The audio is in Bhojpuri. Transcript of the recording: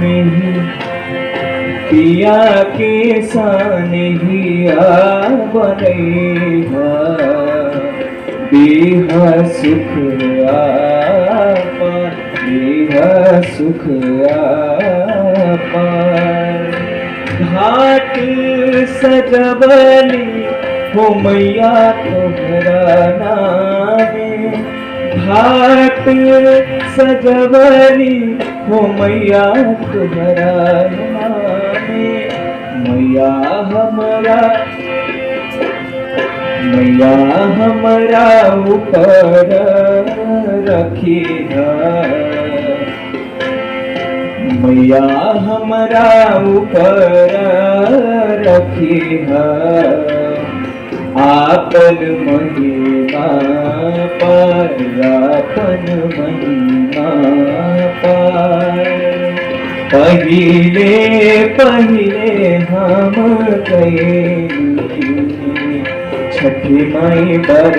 नहीं पिया के सानिहिया बनैहा देहा सुख आपा देहा सुख आपा घाट सजवली हो मैया तोहरा नामे घाट सजवली हो मैया तुम्हारा नामे मैया हमारा ऊपर रखिया मैया हमारा ऊपर रखिया आपन महिमा पार आपन महिमा पार पहिले पहिले हम गए छठी माई बर